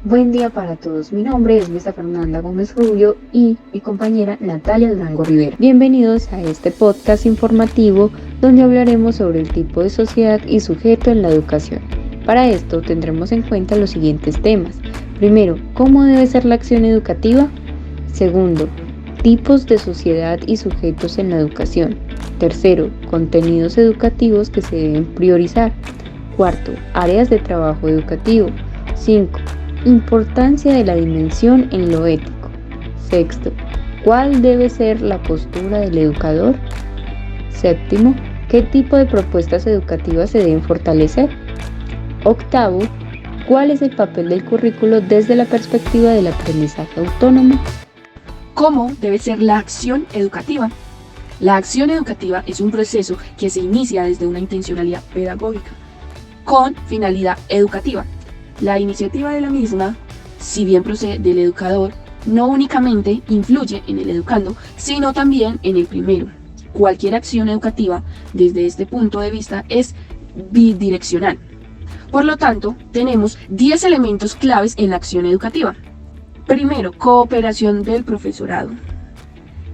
Buen día para todos, mi nombre es Luisa Fernanda Gómez Rubio y mi compañera Natalia Durango Rivera. Bienvenidos a este podcast informativo donde hablaremos sobre el tipo de sociedad y sujeto en la educación. Para esto tendremos en cuenta los siguientes temas. Primero, ¿cómo debe ser la acción educativa? Segundo, tipos de sociedad y sujetos en la educación. Tercero, contenidos educativos que se deben priorizar. Cuarto, áreas de trabajo educativo. 5. Importancia de la dimensión en lo ético. Sexto, ¿cuál debe ser la postura del educador? Séptimo, ¿qué tipo de propuestas educativas se deben fortalecer? Octavo, ¿cuál es el papel del currículo desde la perspectiva del aprendizaje autónomo? ¿Cómo debe ser la acción educativa? La acción educativa es un proceso que se inicia desde una intencionalidad pedagógica con finalidad educativa. La iniciativa de la misma, si bien procede del educador, no únicamente influye en el educando, sino también en el primero. Cualquier acción educativa, desde este punto de vista, es bidireccional. Por lo tanto, tenemos 10 elementos claves en la acción educativa. Primero, cooperación del profesorado.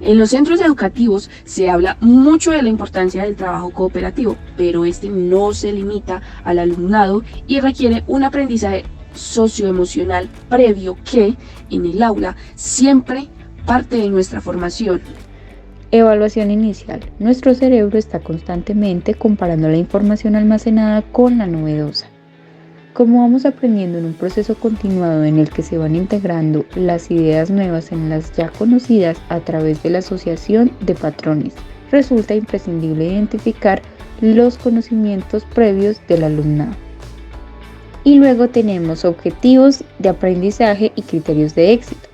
En los centros educativos se habla mucho de la importancia del trabajo cooperativo, pero este no se limita al alumnado y requiere un aprendizaje socioemocional previo que, en el aula, siempre parte de nuestra formación. Evaluación inicial. Nuestro cerebro está constantemente comparando la información almacenada con la novedosa. Como vamos aprendiendo en un proceso continuado en el que se van integrando las ideas nuevas en las ya conocidas a través de la asociación de patrones, resulta imprescindible identificar los conocimientos previos del alumnado. Y luego tenemos objetivos de aprendizaje y criterios de éxito.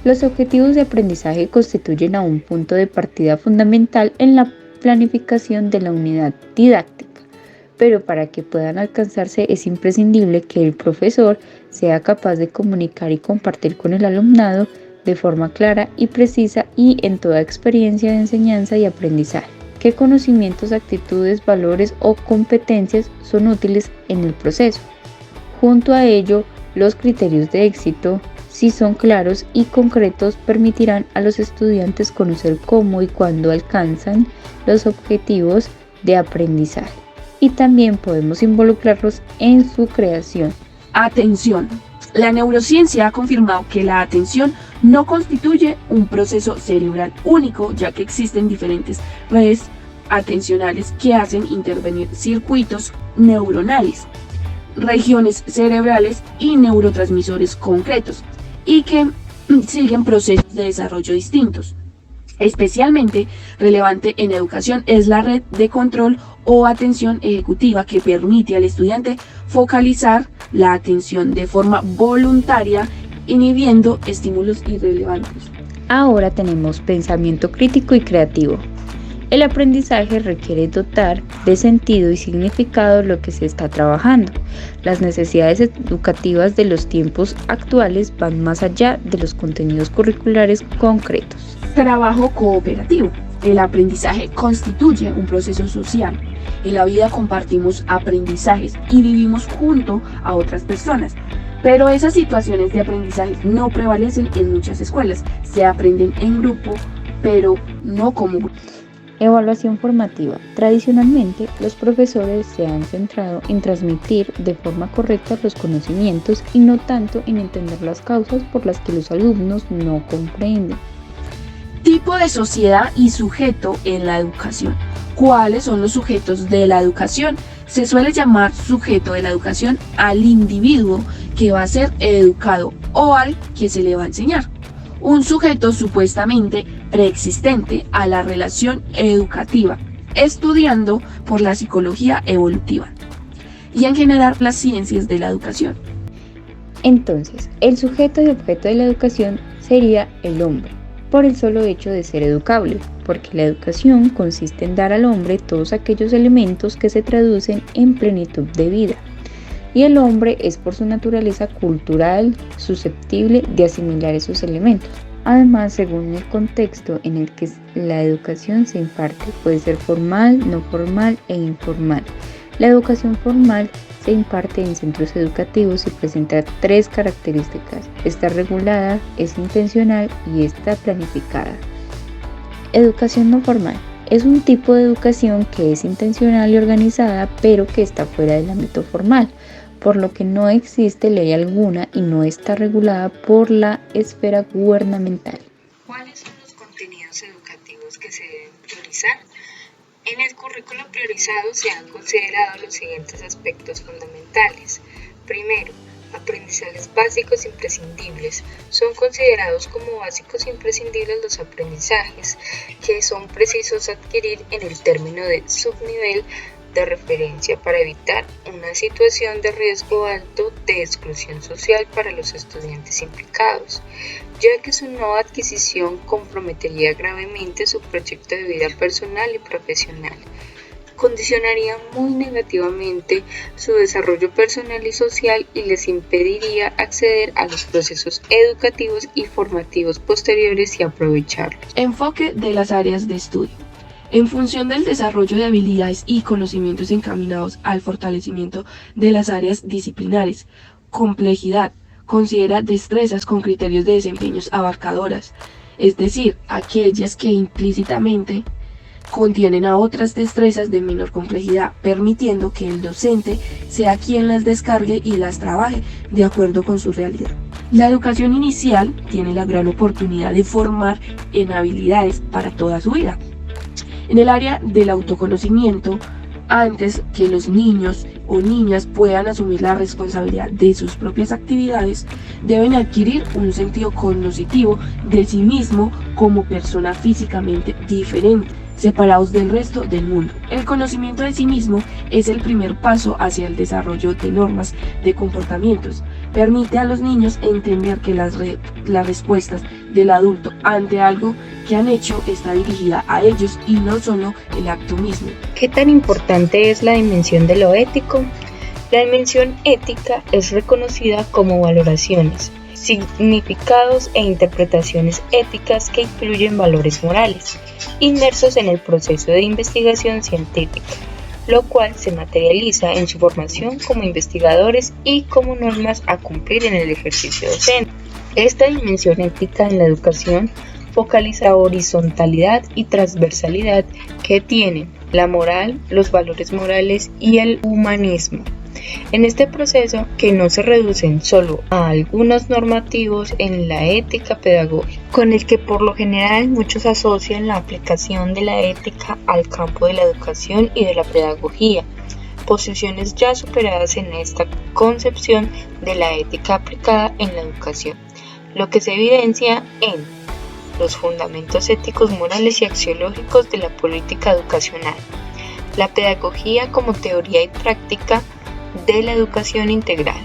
Los objetivos de aprendizaje constituyen a un punto de partida fundamental en la planificación de la unidad didáctica. Pero para que puedan alcanzarse es imprescindible que el profesor sea capaz de comunicar y compartir con el alumnado de forma clara y precisa y en toda experiencia de enseñanza y aprendizaje, qué conocimientos, actitudes, valores o competencias son útiles en el proceso. Junto a ello, los criterios de éxito, si son claros y concretos, permitirán a los estudiantes conocer cómo y cuándo alcanzan los objetivos de aprendizaje. Y también podemos involucrarlos en su creación. Atención. La neurociencia ha confirmado que la atención no constituye un proceso cerebral único, ya que existen diferentes redes atencionales que hacen intervenir circuitos neuronales, regiones cerebrales y neurotransmisores concretos, y que siguen procesos de desarrollo distintos. Especialmente relevante en educación es la red de control o atención ejecutiva que permite al estudiante focalizar la atención de forma voluntaria, inhibiendo estímulos irrelevantes. Ahora tenemos pensamiento crítico y creativo. El aprendizaje requiere dotar de sentido y significado lo que se está trabajando. Las necesidades educativas de los tiempos actuales van más allá de los contenidos curriculares concretos. Trabajo cooperativo. El aprendizaje constituye un proceso social. En la vida compartimos aprendizajes y vivimos junto a otras personas. Pero esas situaciones de aprendizaje no prevalecen en muchas escuelas. Se aprenden en grupo, pero no como grupo. Evaluación formativa. Tradicionalmente, los profesores se han centrado en transmitir de forma correcta los conocimientos y no tanto en entender las causas por las que los alumnos no comprenden. Tipo de sociedad y sujeto en la educación. ¿Cuáles son los sujetos de la educación? Se suele llamar sujeto de la educación al individuo que va a ser educado o al que se le va a enseñar. Un sujeto supuestamente preexistente a la relación educativa, estudiando por la psicología evolutiva y en general las ciencias de la educación. Entonces, el sujeto y objeto de la educación sería el hombre, por el solo hecho de ser educable, porque la educación consiste en dar al hombre todos aquellos elementos que se traducen en plenitud de vida. Y el hombre es por su naturaleza cultural susceptible de asimilar esos elementos. Además, según el contexto en el que la educación se imparte, puede ser formal, no formal e informal. La educación formal se imparte en centros educativos y presenta 3 características: está regulada, es intencional y está planificada. Educación no formal es un tipo de educación que es intencional y organizada, pero que está fuera del ámbito formal, por lo que no existe ley alguna y no está regulada por la esfera gubernamental. ¿Cuáles son los contenidos educativos que se deben priorizar? En el currículo priorizado se han considerado los siguientes aspectos fundamentales. Primero, aprendizajes básicos imprescindibles. Son considerados como básicos imprescindibles los aprendizajes que son precisos adquirir en el término de subnivel de referencia para evitar una situación de riesgo alto de exclusión social para los estudiantes implicados, ya que su no adquisición comprometería gravemente su proyecto de vida personal y profesional. Condicionaría muy negativamente su desarrollo personal y social y les impediría acceder a los procesos educativos y formativos posteriores y aprovecharlos. Enfoque de las áreas de estudio. En función del desarrollo de habilidades y conocimientos encaminados al fortalecimiento de las áreas disciplinares. Complejidad. Considera destrezas con criterios de desempeños abarcadoras, es decir, aquellas que implícitamente contienen a otras destrezas de menor complejidad, permitiendo que el docente sea quien las descargue y las trabaje de acuerdo con su realidad. La educación inicial tiene la gran oportunidad de formar en habilidades para toda su vida. En el área del autoconocimiento, antes que los niños o niñas puedan asumir la responsabilidad de sus propias actividades, deben adquirir un sentido cognitivo de sí mismo como persona físicamente diferente, separados del resto del mundo. El conocimiento de sí mismo es el primer paso hacia el desarrollo de normas de comportamientos. Permite a los niños entender que las respuestas del adulto ante algo que han hecho está dirigida a ellos y no solo el acto mismo. ¿Qué tan importante es la dimensión de lo ético? La dimensión ética es reconocida como valoraciones, significados e interpretaciones éticas que incluyen valores morales, inmersos en el proceso de investigación científica, lo cual se materializa en su formación como investigadores y como normas a cumplir en el ejercicio docente. Esta dimensión ética en la educación focaliza la horizontalidad y transversalidad que tienen la moral, los valores morales y el humanismo. En este proceso, que no se reducen solo a algunos normativos en la ética pedagógica, con el que por lo general muchos asocian la aplicación de la ética al campo de la educación y de la pedagogía, posiciones ya superadas en esta concepción de la ética aplicada en la educación, lo que se evidencia en los fundamentos éticos, morales y axiológicos de la política educacional, la pedagogía como teoría y práctica de la educación integral,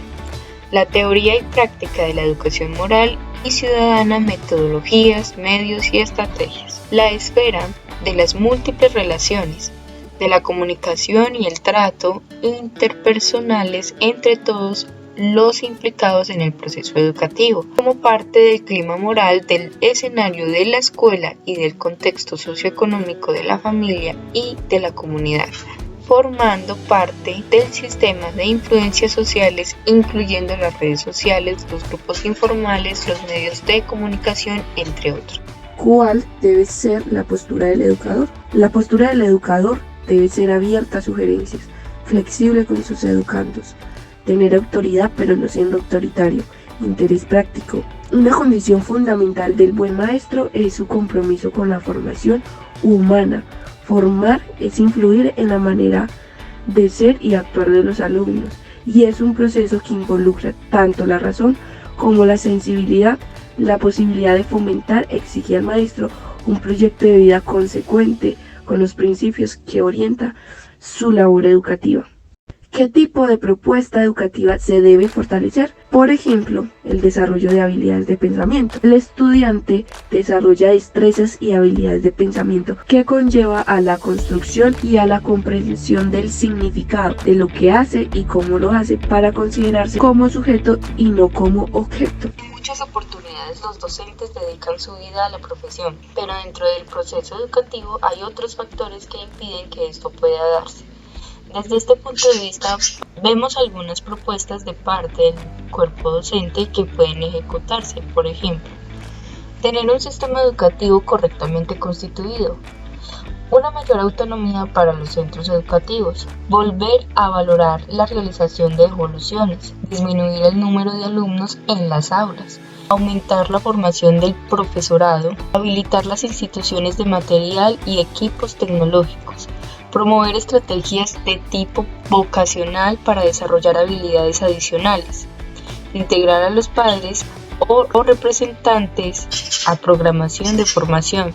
la teoría y práctica de la educación moral y ciudadana, metodologías, medios y estrategias, la esfera de las múltiples relaciones, de la comunicación y el trato interpersonales entre todos los implicados en el proceso educativo, como parte del clima moral del escenario de la escuela y del contexto socioeconómico de la familia y de la comunidad, formando parte del sistema de influencias sociales, incluyendo las redes sociales, los grupos informales, los medios de comunicación, entre otros. ¿Cuál debe ser la postura del educador? La postura del educador debe ser abierta a sugerencias, flexible con sus educandos, tener autoridad pero no siendo autoritario, interés práctico. Una condición fundamental del buen maestro es su compromiso con la formación humana. Formar es influir en la manera de ser y actuar de los alumnos, y es un proceso que involucra tanto la razón como la sensibilidad. La posibilidad de fomentar exige al maestro un proyecto de vida consecuente con los principios que orienta su labor educativa. ¿Qué tipo de propuesta educativa se debe fortalecer? Por ejemplo, el desarrollo de habilidades de pensamiento. El estudiante desarrolla destrezas y habilidades de pensamiento que conlleva a la construcción y a la comprensión del significado de lo que hace y cómo lo hace para considerarse como sujeto y no como objeto. En muchas oportunidades los docentes dedican su vida a la profesión, pero dentro del proceso educativo hay otros factores que impiden que esto pueda darse. Desde este punto de vista, vemos algunas propuestas de parte del cuerpo docente que pueden ejecutarse. Por ejemplo, tener un sistema educativo correctamente constituido, una mayor autonomía para los centros educativos, volver a valorar la realización de evoluciones, disminuir el número de alumnos en las aulas, aumentar la formación del profesorado, habilitar las instituciones de material y equipos tecnológicos, promover estrategias de tipo vocacional para desarrollar habilidades adicionales, integrar a los padres o representantes a programación de formación,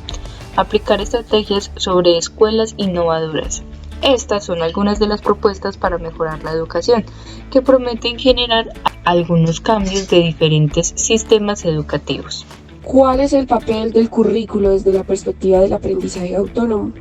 aplicar estrategias sobre escuelas innovadoras. Estas son algunas de las propuestas para mejorar la educación, que prometen generar algunos cambios de diferentes sistemas educativos. ¿Cuál es el papel del currículo desde la perspectiva del aprendizaje autónomo?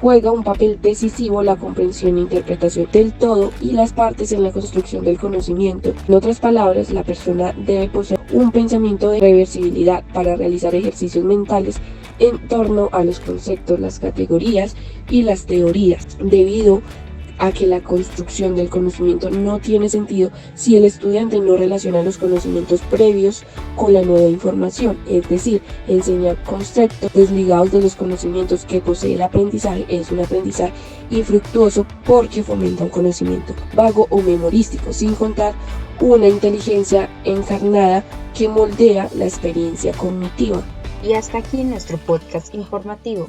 Juega un papel decisivo la comprensión e interpretación del todo y las partes en la construcción del conocimiento. En otras palabras, la persona debe poseer un pensamiento de reversibilidad para realizar ejercicios mentales en torno a los conceptos, las categorías y las teorías, debido a que la construcción del conocimiento no tiene sentido si el estudiante no relaciona los conocimientos previos con la nueva información, es decir, enseñar conceptos desligados de los conocimientos que posee el aprendizaje es un aprendizaje infructuoso porque fomenta un conocimiento vago o memorístico, sin contar una inteligencia encarnada que moldea la experiencia cognitiva. Y hasta aquí nuestro podcast informativo.